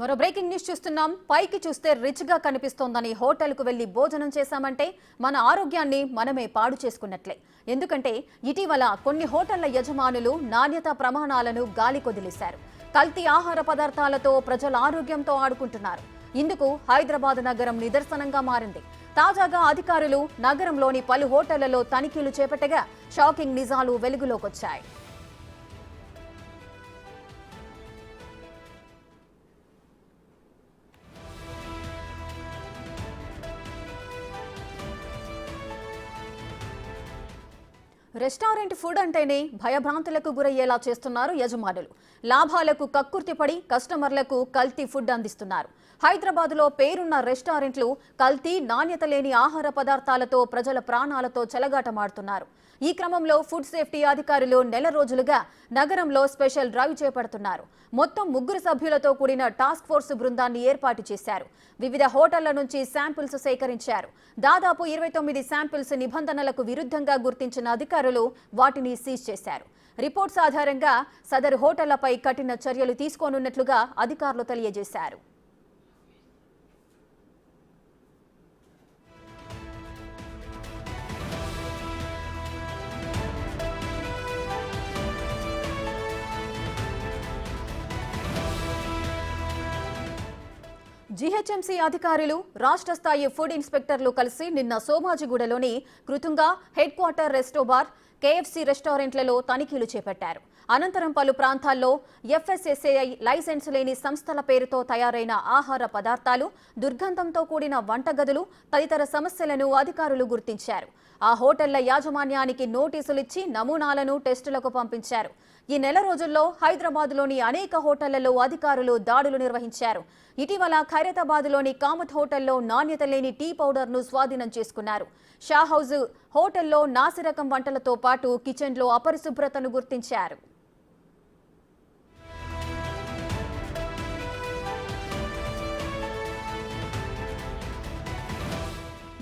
మరో breaking news చూస్తున్నాం. పైకి చూస్తే రిచ్ గా కనిపిస్తోందని హోటల్కు వెళ్లి భోజనం చేశామంటే మన ఆరోగ్యాన్ని మనమే పాడు చేసుకున్నట్లే. ఎందుకంటే ఇటీవల కొన్ని హోటళ్ల యజమానులు నాణ్యత ప్రమాణాలను గాలి కొదిలేశారు. కల్తీ ఆహార పదార్థాలతో ప్రజల ఆరోగ్యంతో ఆడుకుంటున్నారు. ఇందుకు హైదరాబాద్ నగరం నిదర్శనంగా మారింది. తాజాగా అధికారులు నగరంలోని పలు హోటళ్లలో తనిఖీలు చేపట్టగా షాకింగ్ నిజాలు వెలుగులోకొచ్చాయి. రెస్టారెంట్ ఫుడ్ అంటేనే భయభ్రాంతులకు గురయ్యేలా చేస్తున్నారు యజమానులు. లాభాలకు కక్కుర్తిపడి కస్టమర్లకు కల్తీ ఫుడ్ అందిస్తున్నారు. హైదరాబాద్లో పేరున్న రెస్టారెంట్లు కల్తీ, నాణ్యత లేని ఆహార పదార్థాలతో ప్రజల ప్రాణాలతో చెలగాటమాడుతున్నారు. ఈ క్రమంలో ఫుడ్ సేఫ్టీ అధికారులు నెల రోజులుగా నగరంలో స్పెషల్ డ్రైవ్ చేపడుతున్నారు. మొత్తం 3 సభ్యులతో కూడిన టాస్క్ ఫోర్స్ బృందాన్ని ఏర్పాటు చేశారు. వివిధ హోటళ్ల నుంచి శాంపిల్స్ సేకరించారు. దాదాపు 29 శాంపిల్స్ నిబంధనలకు విరుద్ధంగా గుర్తించిన అధికారులు వాటిని సీజ్ చేశారు. రిపోర్ట్స్ ఆధారంగా సదరు హోటళ్లపై కఠిన చర్యలు తీసుకోనున్నట్లుగా అధికారులు తెలియజేశారు. జీహెచ్ఎంసీ అధికారులు, రాష్ట్ర స్థాయి ఫుడ్ ఇన్స్పెక్టర్లు కలిసి నిన్న సోమాజిగూడలోని కృతుంగా హెడ్ క్వార్టర్ రెస్టోబార్, కేఎఫ్సీ రెస్టారెంట్లలో తనిఖీలు చేపట్టారు. అనంతరం పలు ప్రాంతాల్లో ఎఫ్ఎస్ఎస్ఏఐ లైసెన్స్ లేని సంస్థల పేరుతో తయారైన ఆహార పదార్థాలు, దుర్గంధంతో కూడిన వంటగదులు తదితర సమస్యలను అధికారులు గుర్తించారు. ఆ హోటళ్ల యాజమాన్యానికి నోటీసులిచ్చి నమూనాలను టెస్టులకు పంపించారు. ఈ నెల రోజుల్లో హైదరాబాద్లోని అనేక హోటళ్లలో అధికారులు దాడులు నిర్వహించారు. ఇటీవల ఖైరతాబాద్లోని కామత్ హోటల్లో నాణ్యత లేని టీ పౌడర్ను స్వాధీనం చేసుకున్నారు. షాహౌజ్ హోటల్లో నాసిరకం వంటలతో పాటు కిచెన్లో అపరిశుభ్రతను గుర్తించారు.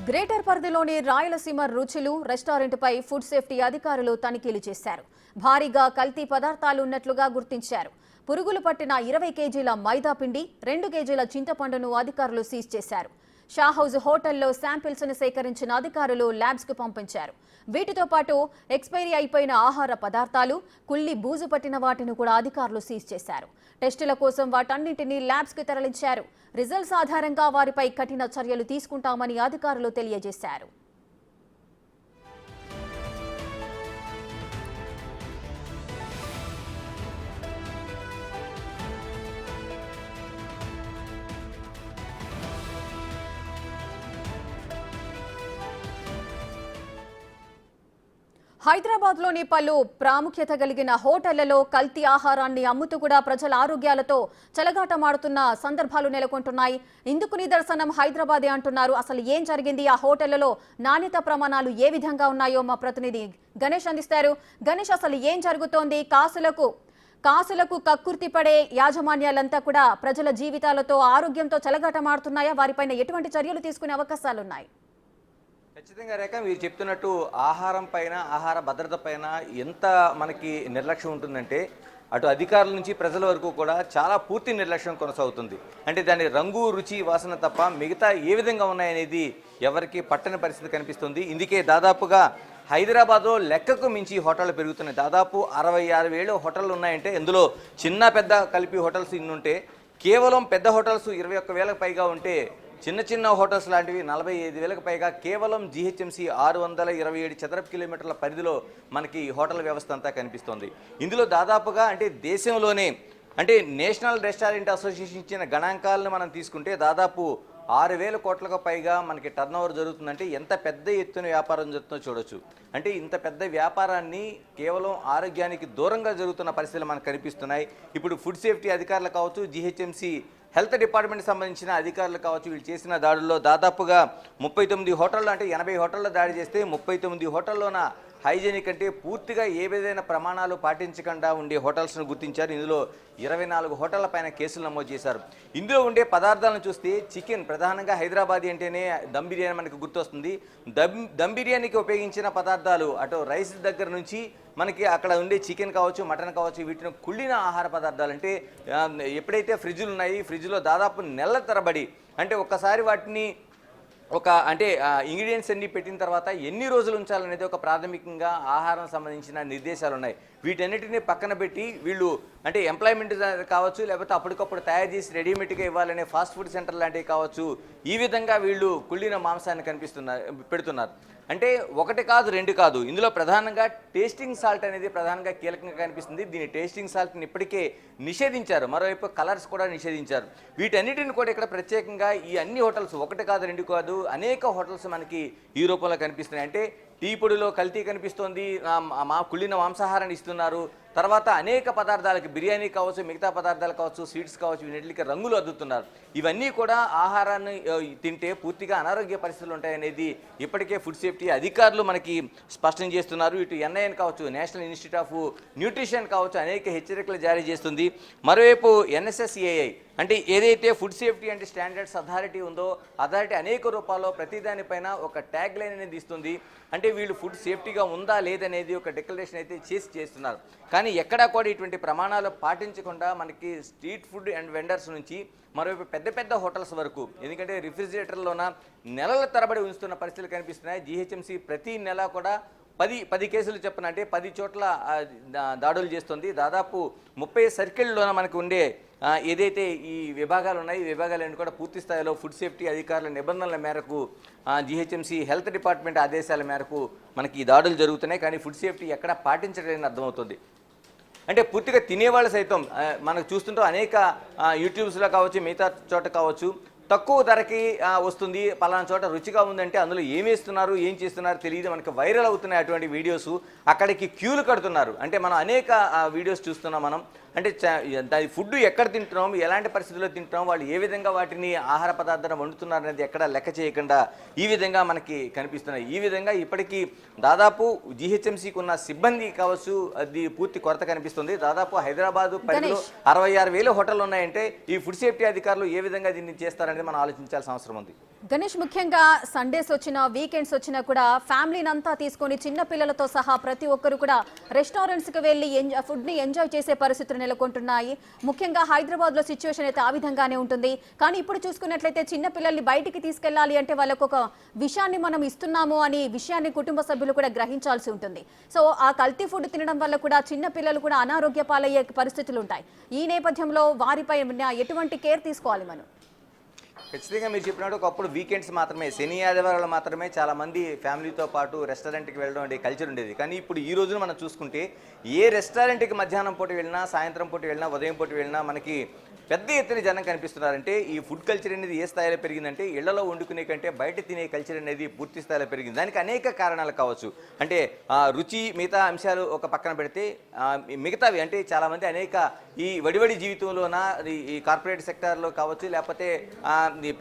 గ్రేటర్ పరిధిలోని రాయలసీమ రుచులు రెస్టారెంట్పై ఫుడ్ సేఫ్టీ అధికారులు తనిఖీలు చేశారు. భారీగా కల్తీ పదార్థాలు ఉన్నట్లుగా గుర్తించారు. పురుగులు పట్టిన 20 కేజీల మైదా పిండి, 2 కేజీల చింతపండును అధికారులు సీజ్ చేశారు. షాహౌజ్ హోటల్లో శాంపిల్స్ ను సేకరించిన అధికారులు ల్యాబ్స్ కు పంపించారు. వీటితో పాటు ఎక్స్పైరీ అయిపోయిన ఆహార పదార్థాలు, కుళ్ళి బూజు పట్టిన వాటిని కూడా అధికారులు సీజ్ చేశారు. టెస్టుల కోసం వాటన్నింటినీ ల్యాబ్స్ కు తరలించారు. రిజల్ట్స్ ఆధారంగా వారిపై కఠిన చర్యలు తీసుకుంటామని అధికారులు తెలియజేశారు. హైదరాబాద్లోని పలు ప్రాముఖ్యత కలిగిన హోటళ్లలో కల్తీ ఆహారాన్ని అమ్ముతూ కూడా ప్రజల ఆరోగ్యాలతో చెలగాటమాడుతున్న సందర్భాలు నెలకొంటున్నాయి. ఇందుకు నిదర్శనం హైదరాబాదే అంటున్నారు. అసలు ఏం జరిగింది, ఆ హోటళ్లలో నాణ్యత ప్రమాణాలు ఏ విధంగా ఉన్నాయో మా ప్రతినిధి గణేష్ అందిస్తారు. గణేష్, అసలు ఏం జరుగుతోంది? కాసులకు కక్కుర్తి పడే యాజమాన్యాలంతా కూడా ప్రజల జీవితాలతో, ఆరోగ్యంతో చెలగాటమాడుతున్నాయా? వారిపైన ఎటువంటి చర్యలు తీసుకునే అవకాశాలున్నాయి? ఖచ్చితంగా రేఖ, మీరు చెప్తున్నట్టు ఆహారం పైన, ఆహార భద్రత పైన ఎంత మనకి నిర్లక్ష్యం ఉంటుందంటే అటు అధికారుల నుంచి ప్రజల వరకు కూడా చాలా పూర్తి నిర్లక్ష్యం కొనసాగుతుంది. అంటే దాని రంగు, రుచి, వాసన తప్ప మిగతా ఏ విధంగా ఉన్నాయనేది ఎవరికి పట్టని పరిస్థితి కనిపిస్తుంది. ఇందుకే దాదాపుగా హైదరాబాద్లో లెక్కకు మించి హోటళ్ళు పెరుగుతున్నాయి. దాదాపు 66,000 హోటళ్ళు ఉన్నాయంటే ఇందులో చిన్న పెద్ద కలిపి హోటల్స్ ఇన్ని ఉంటే, కేవలం పెద్ద హోటల్స్ 21,000కు పైగా ఉంటే, చిన్న చిన్న హోటల్స్ లాంటివి 45,000కు పైగా కేవలం జీహెచ్ఎంసీ 627 చదరపు కిలోమీటర్ల పరిధిలో మనకి హోటల్ వ్యవస్థ అంతా కనిపిస్తోంది. ఇందులో దాదాపుగా అంటే దేశంలోనే అంటే నేషనల్ రెస్టారెంట్ అసోసియేషన్ ఇచ్చిన గణాంకాలను మనం తీసుకుంటే దాదాపు 6,000 కోట్లకు పైగా మనకి టర్నోవర్ జరుగుతుందంటే ఎంత పెద్ద ఎత్తున వ్యాపారం జరుగుతుందో చూడొచ్చు. అంటే ఇంత పెద్ద వ్యాపారాన్ని కేవలం ఆరోగ్యానికి దూరంగా జరుగుతున్న పరిస్థితులు మనకు కనిపిస్తున్నాయి. ఇప్పుడు ఫుడ్ సేఫ్టీ అధికారులు కావచ్చు, జీహెచ్ఎంసీ హెల్త్ డిపార్ట్మెంట్ సంబంధించిన అధికారులు కావచ్చు, వీళ్ళు చేసిన దాడుల్లో దాదాపుగా 39 హోటళ్ళు, అంటే 80 హోటల్లో దాడి చేస్తే 39 హోటల్లోన హైజీనిక్ అంటే పూర్తిగా ఏ విధమైన ప్రమాణాలు పాటించకుండా ఉండే హోటల్స్ను గుర్తించారు. ఇందులో 24 హోటళ్ల పైన కేసులు నమోదు చేశారు. ఇందులో ఉండే పదార్థాలను చూస్తే చికెన్, ప్రధానంగా హైదరాబాదీ అంటేనే దమ్ బిర్యానీ మనకు గుర్తొస్తుంది. దమ్ బిర్యానీకి ఉపయోగించిన పదార్థాలు అటు రైస్ దగ్గర నుంచి మనకి అక్కడ ఉండే చికెన్ కావచ్చు, మటన్ కావచ్చు, వీటిని కుళ్ళిన ఆహార పదార్థాలు. అంటే ఎప్పుడైతే ఫ్రిడ్జ్లు ఉన్నాయి, ఫ్రిడ్జ్లో దాదాపు నెలల తరబడి, అంటే ఒక్కసారి వాటిని అంటే ఇంగ్రీడియంట్స్ అన్ని పెట్టిన తర్వాత ఎన్ని రోజులు ఉంచాలనేది ఒక ప్రాథమికంగా ఆహారం సంబంధించిన నిర్దేశాలు ఉన్నాయి. వీటన్నిటిని పక్కన పెట్టి వీళ్ళు అంటే ఎంప్లాయ్మెంట్ కావచ్చు, లేకపోతే అప్పటికప్పుడు తయారు చేసి రెడీమేడ్గా ఇవ్వాలనే ఫాస్ట్ ఫుడ్ సెంటర్ లాంటివి కావచ్చు, ఈ విధంగా వీళ్ళు కుళ్ళిన మాంసాన్ని పెడుతున్నారు. అంటే ఒకటి కాదు, రెండు కాదు, ఇందులో ప్రధానంగా టేస్టింగ్ సాల్ట్ అనేది ప్రధానంగా కీలకంగా కనిపిస్తుంది. దీని టేస్టింగ్ సాల్ట్ని ఇప్పటికే నిషేధించారు, మరోవైపు కలర్స్ కూడా నిషేధించారు. వీటన్నిటిని కూడా ఇక్కడ ప్రత్యేకంగా ఈ అన్ని హోటల్స్, ఒకటి కాదు రెండు కాదు, అనేక హోటల్స్ మనకి ఈ రూపంలో కనిపిస్తున్నాయి. అంటే టీ పొడిలో కల్తీ కనిపిస్తోంది, కుళ్ళిన మాంసాహారాన్ని ఇస్తున్నారు. తర్వాత అనేక పదార్థాలకి, బిర్యానీ కావచ్చు, మిగతా పదార్థాలు కావచ్చు, స్వీట్స్ కావచ్చు, వీటికి రంగులు అద్దుతున్నారు. ఇవన్నీ కూడా ఆహారాన్ని తింటే పూర్తిగా అనారోగ్య పరిస్థితులు ఉంటాయనేది ఇప్పటికే ఫుడ్ సేఫ్టీ అధికారులు మనకి స్పష్టం చేస్తున్నారు. ఇటు ఎన్ఐఎన్ కావచ్చు, నేషనల్ ఇన్స్టిట్యూట్ ఆఫ్ న్యూట్రిషన్ కావచ్చు, అనేక హెచ్చరికలు జారీ చేస్తుంది. మరోవైపు ఎన్ఎస్ఎస్ఏఐ అంటే ఏదైతే food safety and standards authority ఉందో, అథారిటీ అనేక రూపాల్లో ప్రతిదానిపైన ఒక ట్యాగ్ లైన్ అనేది ఇస్తుంది. అంటే వీళ్ళు ఫుడ్ సేఫ్టీగా ఉందా లేదనేది ఒక డిక్లరేషన్ అయితే చేస్తున్నారు. కానీ ఎక్కడా కూడా ఇటువంటి ప్రమాణాలు పాటించకుండా మనకి స్ట్రీట్ ఫుడ్ అండ్ వెండర్స్ నుంచి మరోవైపు పెద్ద పెద్ద హోటల్స్ వరకు, ఎందుకంటే రిఫ్రిజిరేటర్లోన నెలల తరబడి ఉంచుతున్న పరిస్థితులు కనిపిస్తున్నాయి. జీహెచ్ఎంసీ ప్రతి నెల కూడా 10 కేసులు చెప్పిన, అంటే 10 చోట్ల దాడులు చేస్తుంది. దాదాపు 30 సర్కిల్లోన మనకు ఉండే ఏదైతే ఈ విభాగాలు ఉన్నాయి, ఈ విభాగాలన్నీ కూడా పూర్తి స్థాయిలో ఫుడ్ సేఫ్టీ అధికారుల నిబంధనల మేరకు, జీహెచ్ఎంసీ హెల్త్ డిపార్ట్మెంట్ ఆదేశాల మేరకు మనకి ఈ దాడులు జరుగుతున్నాయి. కానీ ఫుడ్ సేఫ్టీ ఎక్కడ పాటించలేదని అర్థమవుతుంది. అంటే పూర్తిగా తినేవాళ్ళు సైతం మనకు చూస్తుంటాం, అనేక యూట్యూబ్స్లో కావచ్చు, మిగతా చోట కావచ్చు, తక్కువ ధరకి వస్తుంది, పలానా చోట రుచిగా ఉందంటే అందులో ఏం వేస్తున్నారు, ఏం చేస్తున్నారు తెలియదు, మనకి వైరల్ అవుతున్నాయి అటువంటి వీడియోస్. అక్కడికి క్యూలు కడుతున్నారు. అంటే మనం అనేక వీడియోస్ చూస్తున్నాం. మనం అంటే దాని ఫుడ్ ఎక్కడ తింటున్నాం, ఎలాంటి పరిస్థితుల్లో తింటున్నాం, వాళ్ళు ఏ విధంగా వాటిని ఆహార పదార్థాలను వండుతున్నారు అనేది ఎక్కడ లెక్క చేయకుండా ఈ విధంగా మనకి కనిపిస్తున్నాయి. ఈ విధంగా ఇప్పటికీ దాదాపు జీహెచ్ఎంసీకి ఉన్న సిబ్బంది కావచ్చు, అది పూర్తి కొరత కనిపిస్తుంది. దాదాపు హైదరాబాదు పరిధిలో 66,000 హోటళ్ళు ఉన్నాయంటే ఈ ఫుడ్ సేఫ్టీ అధికారులు ఏ విధంగా దీన్ని చేస్తారనేది మనం ఆలోచించాల్సిన అవసరం ఉంది. గణేష్, ముఖ్యంగా సండేస్ వచ్చినా, వీకెండ్స్ వచ్చినా కూడా ఫ్యామిలీని అంతా తీసుకొని చిన్న పిల్లలతో సహా ప్రతి ఒక్కరు కూడా రెస్టారెంట్స్కి వెళ్ళి ఫుడ్ని ఎంజాయ్ చేసే పరిస్థితులు నెలకొంటున్నాయి. ముఖ్యంగా హైదరాబాద్లో సిచ్యువేషన్ అయితే ఆ విధంగానే ఉంటుంది. కానీ ఇప్పుడు చూసుకున్నట్లయితే చిన్న పిల్లల్ని బయటికి తీసుకెళ్లాలి అంటే వాళ్ళకు ఒక విషయాన్ని మనం ఇస్తున్నాము అని విషయాన్ని కుటుంబ సభ్యులు కూడా గ్రహించాల్సి ఉంటుంది. సో ఆ కల్తీ ఫుడ్ తినడం వల్ల కూడా చిన్న పిల్లలు కూడా అనారోగ్య పాలయ్యే పరిస్థితులు ఉంటాయి. ఈ నేపథ్యంలో వారిపై ఎటువంటి కేర్ తీసుకోవాలి మనం? ఖచ్చితంగా మీరు చెప్పినట్టు ఒకప్పుడు వీకెండ్స్ మాత్రమే, శని ఆదివారాలు మాత్రమే చాలామంది ఫ్యామిలీతో పాటు రెస్టారెంట్కి వెళ్ళడం అనే కల్చర్ ఉండేది. కానీ ఇప్పుడు ఈ రోజున మనం చూసుకుంటే ఏ రెస్టారెంట్కి మధ్యాహ్నం పూట వెళ్ళినా, సాయంత్రం పూట వెళ్ళినా, ఉదయం పూట వెళ్ళినా మనకి పెద్ద ఎత్తున జనం కనిపిస్తున్నారంటే ఈ ఫుడ్ కల్చర్ అనేది ఏ స్థాయిలో పెరిగిందంటే ఇళ్లలో వండుకునే కంటే బయట తినే కల్చర్ అనేది పూర్తి స్థాయిలో పెరిగింది. దానికి అనేక కారణాలు కావచ్చు. అంటే రుచి, మిగతా అంశాలు ఒక పక్కన పెడితే మిగతావి అంటే చాలామంది అనేక ఈ వడివడి జీవితంలోన ఈ కార్పొరేట్ సెక్టార్లో కావచ్చు, లేకపోతే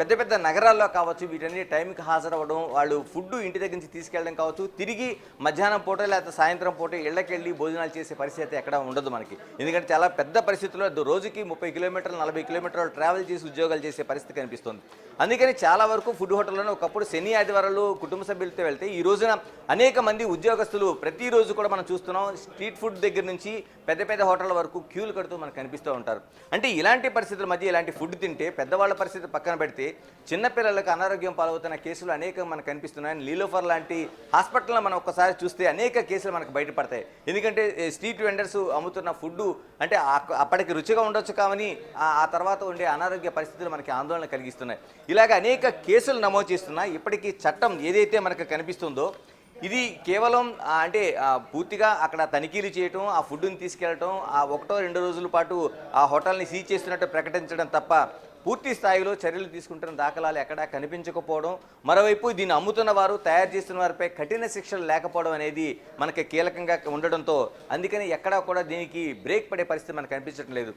పెద్ద పెద్ద నగరాల్లో కావచ్చు, వీటన్ని టైంకి హాజరవ్వడం, వాళ్ళు ఫుడ్ ఇంటి దగ్గర నుంచి తీసుకెళ్ళడం కావచ్చు, తిరిగి మధ్యాహ్నం పూట లేకపోతే సాయంత్రం పూట ఇళ్లకెళ్ళి భోజనాలు చేసే పరిస్థితి ఎక్కడ ఉండదు మనకి. ఎందుకంటే చాలా పెద్ద పరిస్థితుల్లో రోజుకి 30 కిలోమీటర్లు 40 కిలోమీటర్లు ట్రావెల్ చేసి ఉద్యోగాలు చేసే పరిస్థితి కనిపిస్తుంది. అందుకని చాలా వరకు ఫుడ్ హోటల్లోనే ఒకప్పుడు శని ఆదివారాలు కుటుంబ సభ్యులతో వెళ్తే ఈ రోజున అనేక మంది ఉద్యోగస్తులు ప్రతిరోజు కూడా మనం చూస్తున్నాం, స్ట్రీట్ ఫుడ్ దగ్గర నుంచి పెద్ద పెద్ద హోటళ్ళ వరకు క్యూలు కడుతూ మనకు కనిపిస్తూ ఉంటారు. అంటే ఇలాంటి పరిస్థితుల మధ్య ఇలాంటి ఫుడ్ తింటే పెద్దవాళ్ళ పరిస్థితి పక్కన పెడితే చిన్నపిల్లలకు అనారోగ్యం పాలవుతున్న కేసులు అనేకం మనకు కనిపిస్తున్నాయి. లీలోఫర్ లాంటి హాస్పిటల్లో మనం ఒక్కసారి చూస్తే అనేక కేసులు మనకు బయటపడతాయి. ఎందుకంటే స్ట్రీట్ వెండర్స్ అమ్ముతున్న ఫుడ్ అంటే అప్పటికి రుచిగా ఉండొచ్చు కావని ఆ తర్వాత ఉండే అనారోగ్య పరిస్థితులు మనకి ఆందోళన కలిగిస్తున్నాయి. ఇలాగ అనేక కేసులు నమోదు చేస్తున్నాయి. ఇప్పటికీ చట్టం ఏదైతే మనకు కనిపిస్తుందో ఇది కేవలం అంటే పూర్తిగా అక్కడ తనిఖీలు చేయటం, ఆ ఫుడ్ని తీసుకెళ్ళటం, ఆ 1-2 రోజుల పాటు ఆ హోటల్ని సీజ్ చేస్తున్నట్టు ప్రకటించడం తప్ప పూర్తి స్థాయిలో చర్యలు తీసుకుంటున్న దాఖలాలు ఎక్కడా కనిపించకపోవడం, మరోవైపు దీన్ని అమ్ముతున్న వారు, తయారు చేస్తున్న వారిపై కఠిన శిక్షలు లేకపోవడం అనేది మనకి కీలకంగా ఉండడంతో అందుకని ఎక్కడా కూడా దీనికి బ్రేక్ పడే పరిస్థితి మనకు కనిపించడం లేదు.